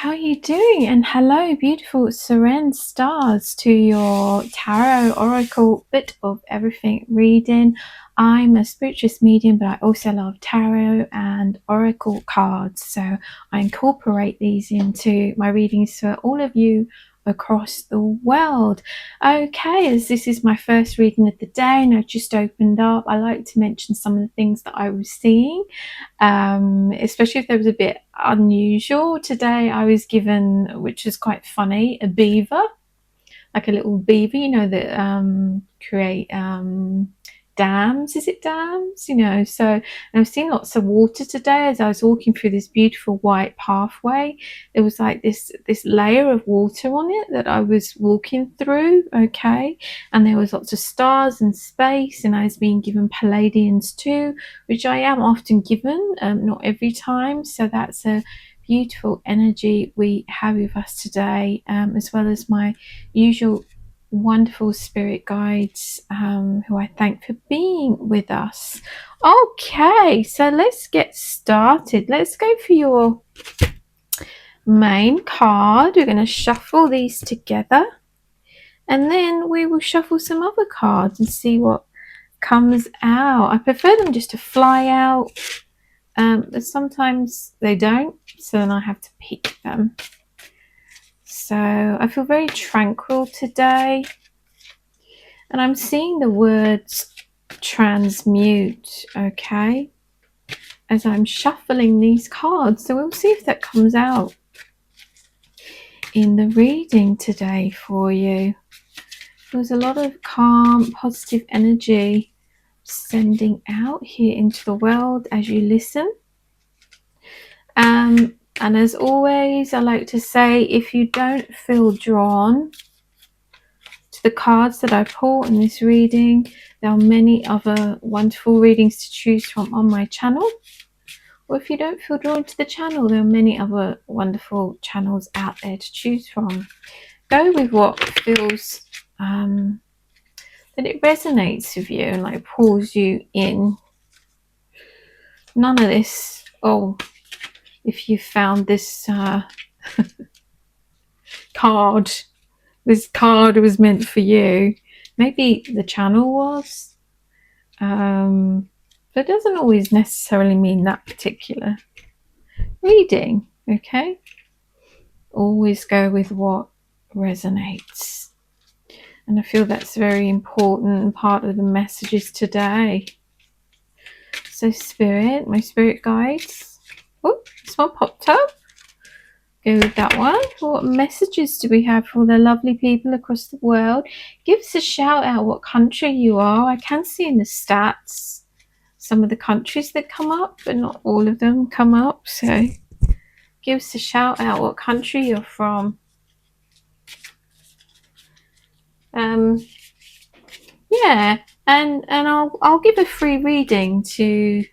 how are you doing? And hello, beautiful Seren Stars, to your Tarot Oracle Bit of Everything reading. I'm a spiritualist medium, but I also love tarot and oracle cards, so I incorporate these into my readings for all of you across the world. Okay, as this is my first reading of the day and I've just opened up, I like to mention some of the things that I was seeing, especially if there was a bit unusual. Today I was given, which is quite funny, a beaver, like a little beaver, that create dams. Is it dams? So and I've seen lots of water today. As I was walking through this beautiful white pathway, there was like this layer of water on it that I was walking through. Okay, and there was lots of stars and space, and I was being given Palladians too, which I am often given, not every time. So that's a beautiful energy we have with us today, as well as my usual wonderful spirit guides, who I thank for being with us. Okay, so let's get started. Let's go for your main card. We're going to shuffle these together, and then we will shuffle some other cards and see what comes out. I prefer them just to fly out, but sometimes they don't, so then I have to pick them. So I feel very tranquil today, and I'm seeing the words transmute, okay, as I'm shuffling these cards. So we'll see if that comes out in the reading today for you. There's a lot of calm, positive energy sending out here into the world as you listen. And as always, I like to say, if you don't feel drawn to the cards that I pull in this reading, there are many other wonderful readings to choose from on my channel. Or if you don't feel drawn to the channel, there are many other wonderful channels out there to choose from. Go with what feels that it resonates with you and like pulls you in. None of this, if you found this card, this card was meant for you. Maybe the channel was. But it doesn't always necessarily mean that particular reading, okay? Always go with what resonates. And I feel that's very important part of the messages today. So Spirit, my spirit guides. Oh, this one popped up. Go with that one. What messages do we have for the lovely people across the world? Give us a shout out what country you are. I can see in the stats some of the countries that come up, but not all of them come up. So give us a shout out what country you're from. Yeah, and I'll give a free reading to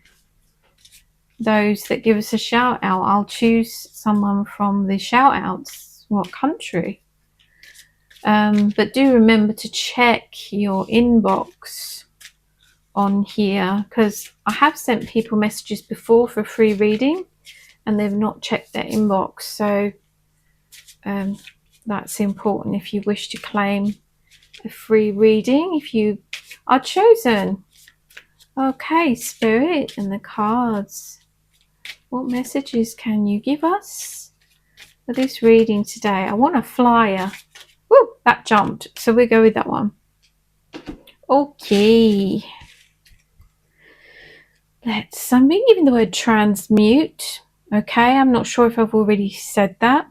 those that give us a shout out. I'll choose someone from the shout outs, what country. But do remember to check your inbox on here, because I have sent people messages before for free reading and they've not checked their inbox. So that's important if you wish to claim a free reading, if you are chosen. Okay, Spirit and the cards, what messages can you give us for this reading today? I want a flyer. Woo, that jumped, so we go with that one. Okay, I'm being given the word transmute. Okay, I'm not sure if I've already said that,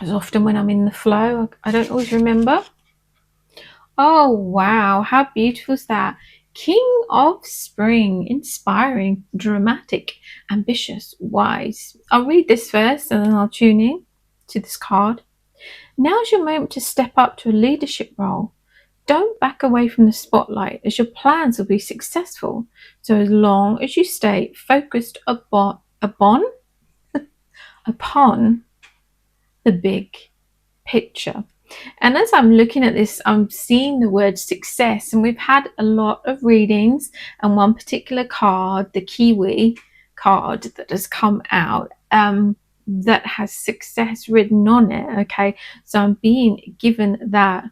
as often when I'm in the flow I don't always remember. Oh wow, how beautiful is that? King of Spring, inspiring, dramatic, ambitious, wise. I'll read this first and then I'll tune in to this card. Now's your moment to step up to a leadership role. Don't back away from the spotlight, as your plans will be successful. So as long as you stay focused upon the big picture. And as I'm looking at this, I'm seeing the word success, and we've had a lot of readings, and one particular card, the Kiwi card that has come out, that has success written on it. Okay, so I'm being given that.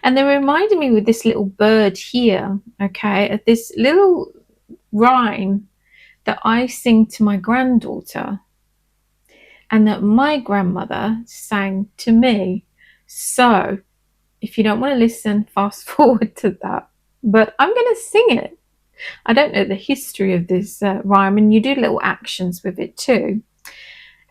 And they reminded me with this little bird here, okay, of this little rhyme that I sing to my granddaughter and that my grandmother sang to me. So if you don't want to listen, fast forward to that. But I'm going to sing it. I don't know the history of this rhyme, and you do little actions with it too.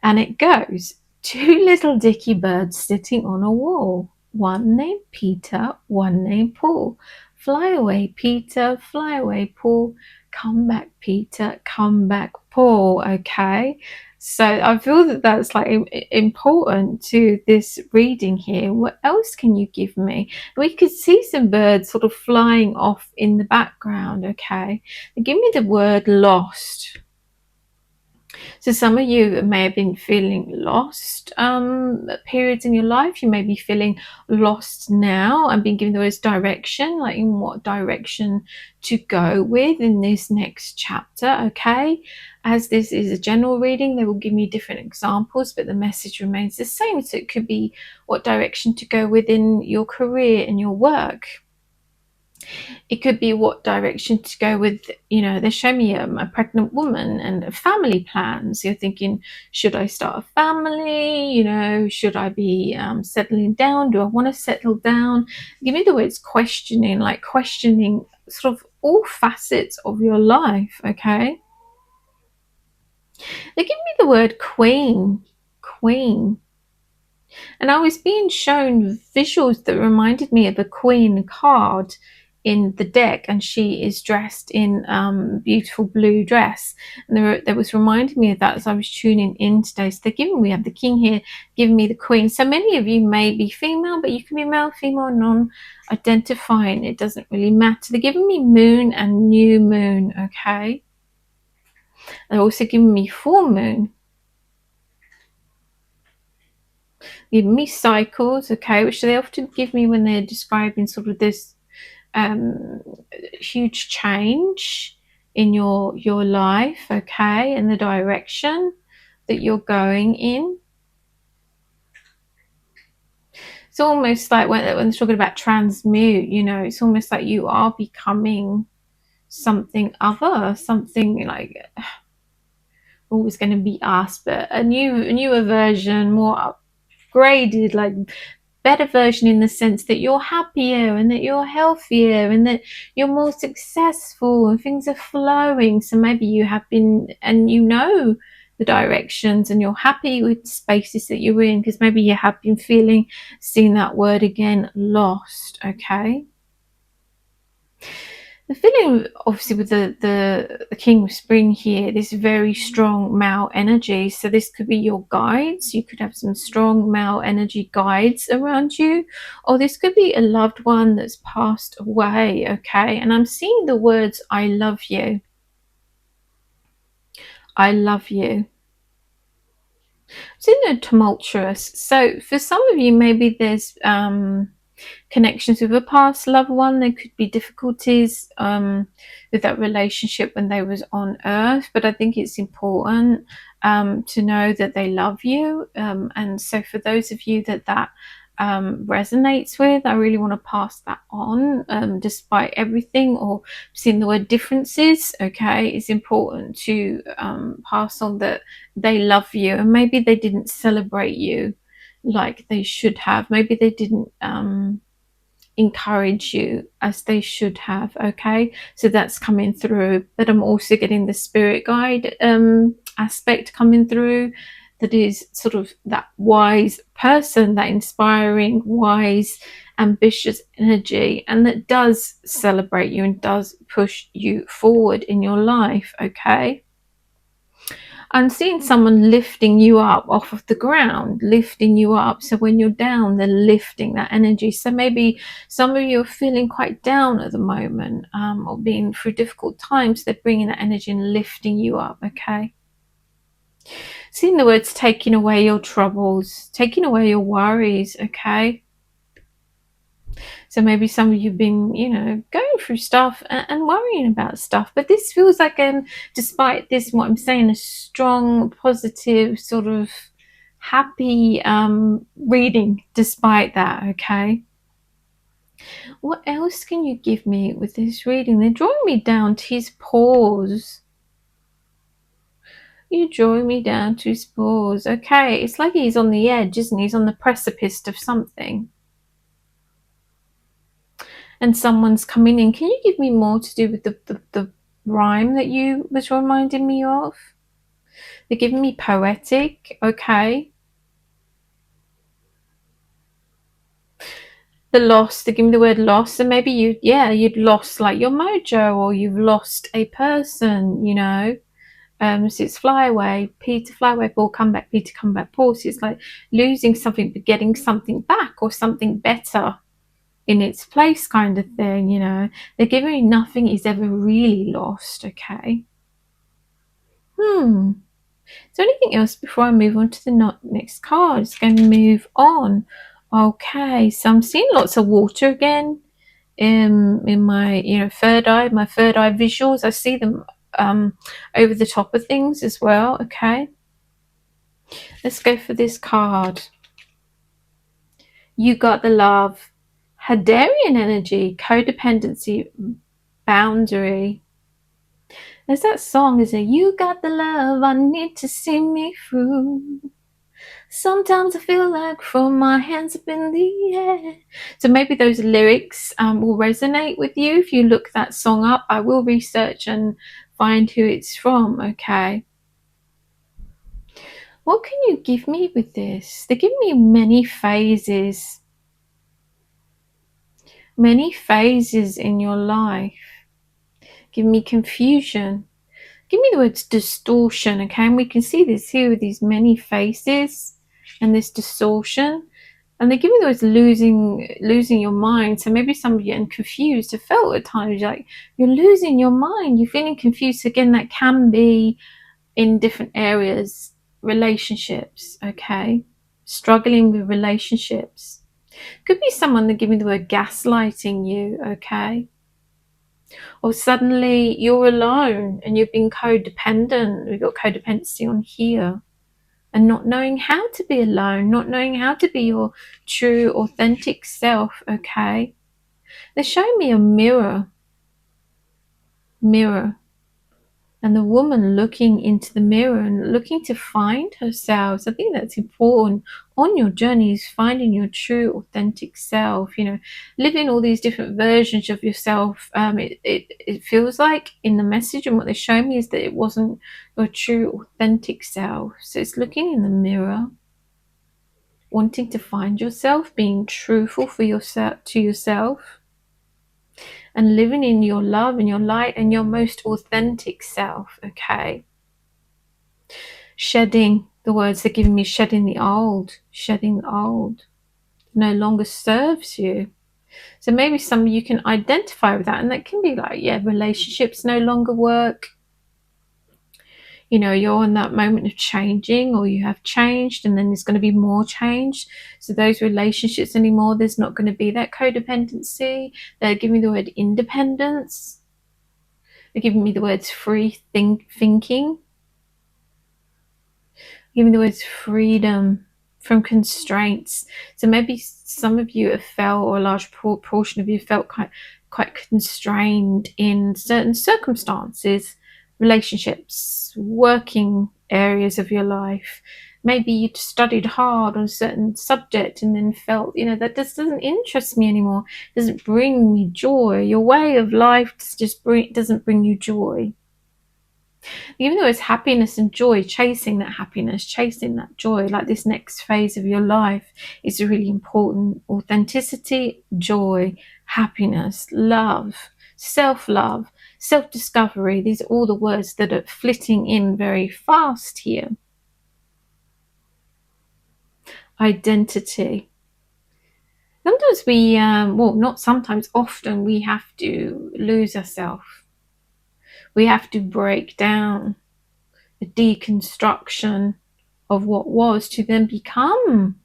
And it goes, two little dicky birds sitting on a wall. One named Peter, one named Paul. Fly away, Peter, fly away, Paul. Come back, Peter, come back, Paul. Okay. So I feel that that's like important to this reading here. What else can you give me? We could see some birds sort of flying off in the background. Okay. Give me the word lost. So some of you may have been feeling lost periods in your life. You may be feeling lost now and being given the words direction, like in what direction to go with in this next chapter. Okay, as this is a general reading, they will give me different examples, but the message remains the same. So it could be what direction to go with in your career, in your work. It could be what direction to go with, they show me a pregnant woman and family plans. You're thinking, should I start a family? Should I be settling down? Do I want to settle down? Give me the words questioning, like questioning sort of all facets of your life, okay? They give me the word queen. And I was being shown visuals that reminded me of a queen card in the deck, and she is dressed in beautiful blue dress, and that was reminding me of that as I was tuning in today. So we have the king here giving me the queen. So many of you may be female, but you can be male, female, non-identifying. It doesn't really matter. They're giving me moon and new moon. Okay, they're also giving me full moon, give me cycles, okay, which they often give me when they're describing sort of this huge change in your life, okay, and the direction that you're going in. It's almost like when they're talking about transmute, it's almost like you are becoming something other, something like always going to be us, but a newer version, more upgraded, like better version, in the sense that you're happier and that you're healthier and that you're more successful and things are flowing. So maybe you have been, and the directions, and you're happy with spaces that you're in, because maybe you have been seeing that word again, lost. Okay, the feeling, obviously, with the King of Spring here, this very strong male energy. So this could be your guides. You could have some strong male energy guides around you, or this could be a loved one that's passed away. Okay, and I'm seeing the words, I love you. I love you. It's in a tumultuous. So for some of you, maybe there's connections with a past loved one. There could be difficulties with that relationship when they was on earth, but I think it's important to know that they love you, and so for those of you that resonates with, I really want to pass that on, despite everything, or seeing the word differences. Okay, it's important to pass on that they love you, and maybe they didn't celebrate you like they should have. Maybe they didn't encourage you as they should have. Okay, so that's coming through, but I'm also getting the spirit guide aspect coming through, that is sort of that wise person, that inspiring, wise, ambitious energy, and that does celebrate you and does push you forward in your life. Okay, I'm seeing someone lifting you up off of the ground, lifting you up. So when you're down, they're lifting that energy. So maybe some of you are feeling quite down at the moment, or being through difficult times. They're bringing that energy and lifting you up. Okay. Seeing the words, taking away your troubles, taking away your worries. Okay. So maybe some of you have been, going through stuff and worrying about stuff. But this feels like, despite this, what I'm saying, a strong, positive, sort of happy reading despite that, okay? What else can you give me with this reading? They're drawing me down to his paws. You're drawing me down to his paws. Okay, it's like he's on the edge, isn't he? He's on the precipice of something. And someone's coming in. Can you give me more to do with the rhyme that you was reminding me of? They're giving me poetic, okay. The loss, they're giving me the word loss, and maybe you'd lost like your mojo, or you've lost a person, So it's fly away, Peter, fly away, Paul, come back, Peter, come back, Paul. So it's like losing something but getting something back, or something better in its place, kind of thing, They're giving me nothing is ever really lost, okay. Is there anything else before I move on to the next card? It's going to move on. Okay, so I'm seeing lots of water again in my third eye, visuals. I see them over the top of things as well. Okay, let's go for this card. You got the love, Hadarian energy, codependency, boundary. There's that song, isn't it? You got the love I need to see me through. Sometimes I feel like throw my hands up in the air. So maybe those lyrics will resonate with you. If you look that song up, I will research and find who it's from, okay? What can you give me with this? They give me many phases. Many phases in your life. Give me confusion. Give me the words distortion, okay? And we can see this here with these many faces and this distortion. And they give me the words losing your mind. So maybe some of you are confused. I felt at times like you're losing your mind. You're feeling confused. Again, that can be in different areas. Relationships, okay? Struggling with relationships. Could be someone that give me the word gaslighting you, okay? Or suddenly you're alone and you've been codependent. We've got codependency on here. And not knowing how to be alone, not knowing how to be your true, authentic self, okay? They're showing me a mirror. And the woman looking into the mirror and looking to find herself. So I think that's important on your journey, is finding your true, authentic self, living all these different versions of yourself. It feels like in the message and what they show me is that it wasn't your true, authentic self. So it's looking in the mirror, wanting to find yourself, being truthful for yourself, to yourself, and living in your love and your light and your most authentic self, okay? Shedding, the words they're giving me, shedding the old no longer serves you. So maybe some of you can identify with that, and that can be like, relationships no longer work. You're in that moment of changing, or you have changed, and then there's going to be more change. So those relationships anymore, there's not going to be that codependency. They're giving me the word independence. They're giving me the words free thinking. Giving the words freedom from constraints. So maybe some of you have felt, or a large portion of you felt quite constrained in certain circumstances, relationships, working areas of your life. Maybe you studied hard on a certain subject and then felt, that just doesn't interest me anymore, doesn't bring me joy. Your way of life doesn't bring you joy. Even though it's happiness and joy, chasing that happiness, chasing that joy, like this next phase of your life is really important. Authenticity, joy, happiness, love, self-love, self-discovery. These are all the words that are flitting in very fast here. Identity. Sometimes we, not sometimes, often we have to lose ourselves. We have to break down the deconstruction of what was to then become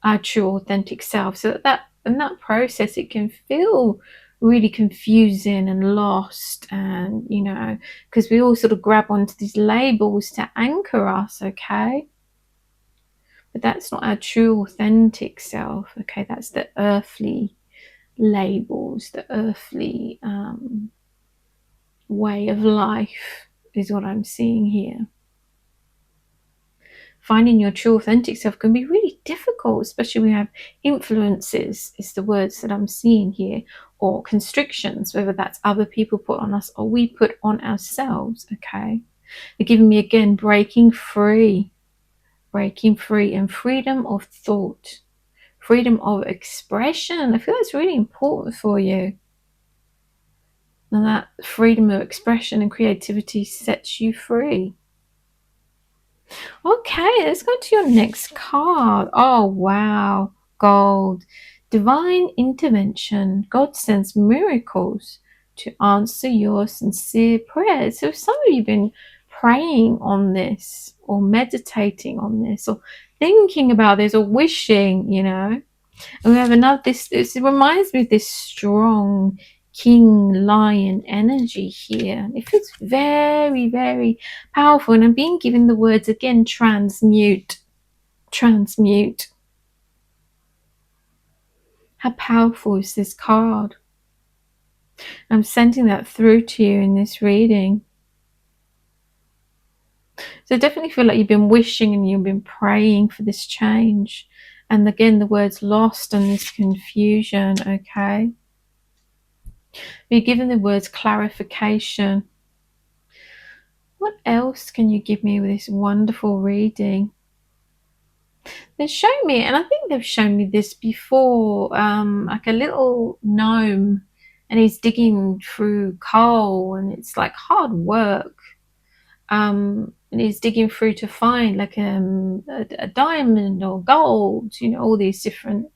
our true authentic self. So that in that process, it can feel really confusing and lost, and because we all sort of grab onto these labels to anchor us, okay? But that's not our true authentic self, okay? That's the earthly labels, the earthly way of life is what I'm seeing here. Finding your true authentic self can be really difficult, especially when we have influences, is the words that I'm seeing here, or constrictions, whether that's other people put on us or we put on ourselves, okay? They're giving me again breaking free and freedom of thought, freedom of expression. I feel that's really important for you. And that freedom of expression and creativity sets you free. Okay, let's go to your next card. Oh, wow. Gold. Divine intervention. God sends miracles to answer your sincere prayers. So if some of you have been praying on this or meditating on this or thinking about this or wishing, and we have another, this reminds me of this strong king lion energy here. It feels very, very powerful, and I'm being given the words again: transmute. How powerful is this card? I'm sending that through to you in this reading. So I definitely feel like you've been wishing and you've been praying for this change, and again the words lost and this confusion, okay? You're given the words clarification. What else can you give me with this wonderful reading? They've shown me, and I think they've shown me this before, like a little gnome, and he's digging through coal, and it's like hard work. And he's digging through to find like a diamond or gold, all these different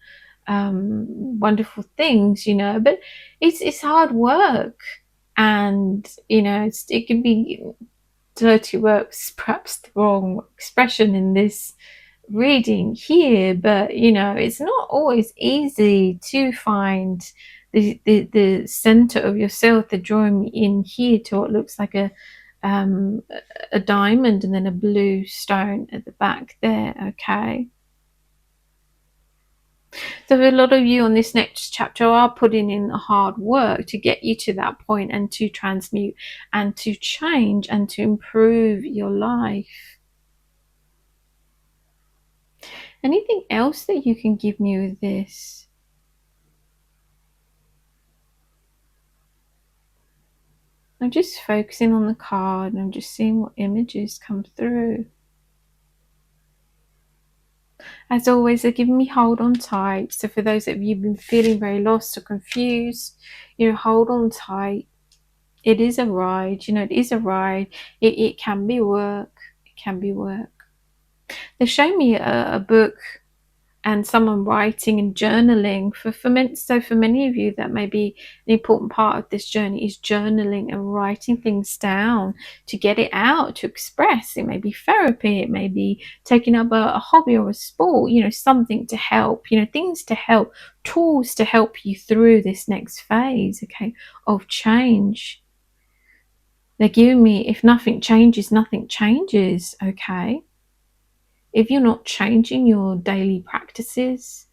wonderful things, but it's hard work, and it can be dirty work's perhaps the wrong expression in this reading here, but it's not always easy to find the center of yourself. They're drawing me in here to what looks like a diamond and then a blue stone at the back there, okay? So a lot of you on this next chapter are putting in the hard work to get you to that point and to transmute and to change and to improve your life. Anything else that you can give me with this? I'm just focusing on the card and I'm just seeing what images come through. As always, they're giving me hold on tight. So for those of you who've been feeling very lost or confused, hold on tight. It is a ride, it is a ride. It can be work. It can be work. They show me a book and someone writing and journaling. So for many of you, that may be an important part of this journey, is journaling and writing things down to get it out, to express. It may be therapy, it may be taking up a hobby or a sport, something to help, things to help, tools to help you through this next phase, okay, of change. They're giving me, if nothing changes, nothing changes, okay? If you're not changing your daily practices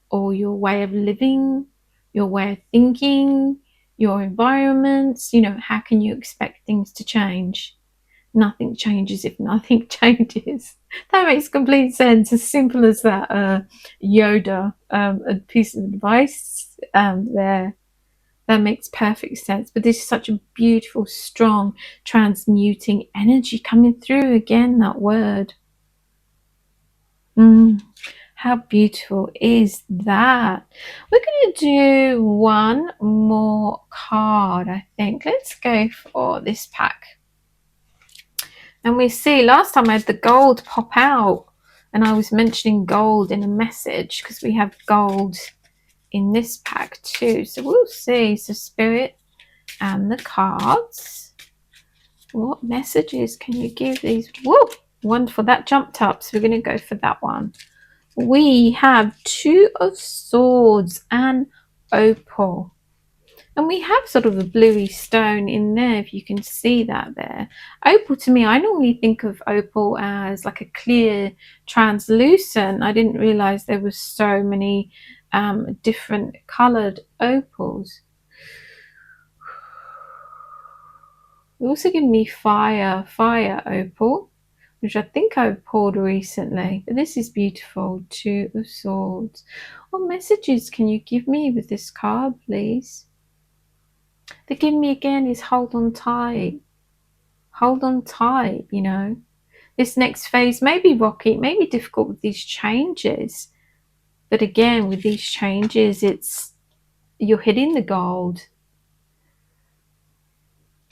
or your way of living, your way of thinking, your environments, how can you expect things to change? Nothing changes if nothing changes. That makes complete sense. As simple as that. Yoda, a piece of advice there. That makes perfect sense. But this is such a beautiful, strong, transmuting energy coming through. Again, that word. How beautiful is that? We're going to do one more card, I think. Let's go for this pack. And we see, last time I had the gold pop out, and I was mentioning gold in a message because we have gold in this pack too. So we'll see. So Spirit and the cards. What messages can you give these? Whoa, wonderful. That jumped up. So we're going to go for that one. we have Two of Swords and Opal. And we have sort of a bluey stone in there, if you can see that there. Opal, to me, I normally think of opal as like a clear, translucent. I didn't realise there were so many different coloured opals. They also give me fire opal, which I think I've poured recently. But this is beautiful. Two of Swords. What messages can you give me with this card, please? They give me again is hold on tight. Hold on tight, you know. This next phase may be rocky, it may be difficult with these changes. But again, with these changes, it's you're hitting the gold,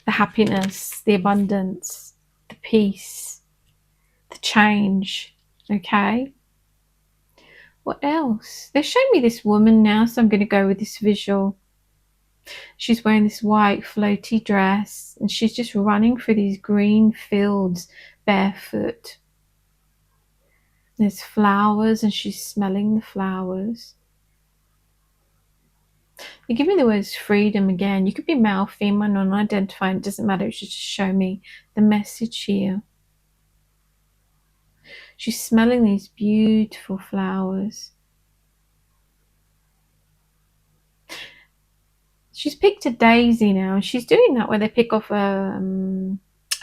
the happiness, the abundance, the peace, the change. Okay. What else? They're showing me this woman now, so I'm going to go with this visual. She's wearing this white floaty dress and she's just running through these green fields barefoot. There's flowers and she's smelling the flowers. You give me the words freedom again. You could be male, female, non-identified. It doesn't matter. It should just show me the message here. She's smelling these beautiful flowers. She's picked a daisy now. And she's doing that where they pick off a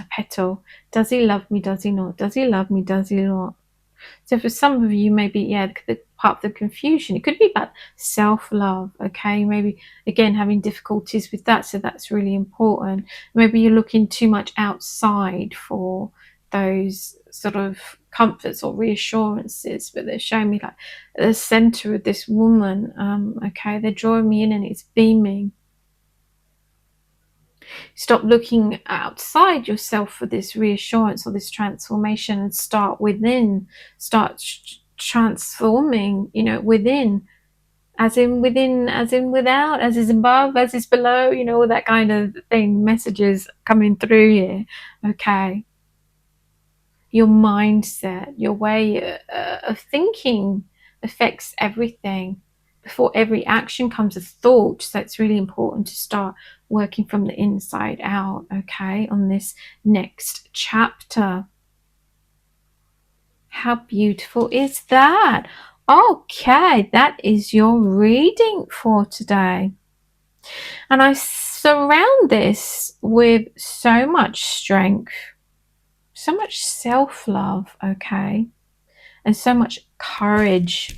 petal. Does he love me? Does he not? Does he love me? Does he not? So for some of you, maybe, the part of the confusion, it could be about self-love, okay? Maybe, again, having difficulties with that, so that's really important. Maybe you're looking too much outside for those sort of comforts or reassurances, but they're showing me like the center of this woman, okay? They're drawing me in and it's beaming. Stop looking outside yourself for this reassurance or this transformation and start within. Start transforming, within. As in within, as in without, as is above, as is below, all that kind of thing. Messages coming through here. Okay. Your mindset, your way of thinking affects everything. Before every action comes a thought, so it's really important to start working from the inside out, okay, on this next chapter. How beautiful is that? Okay, that is your reading for today. And I surround this with so much strength, so much self-love, okay, and so much courage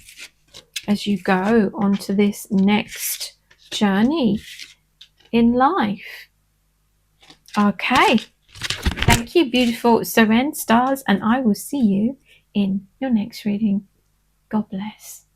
as you go onto this next journey in life. Okay, thank you, beautiful Seren Stars, and I will see you in your next reading. God bless.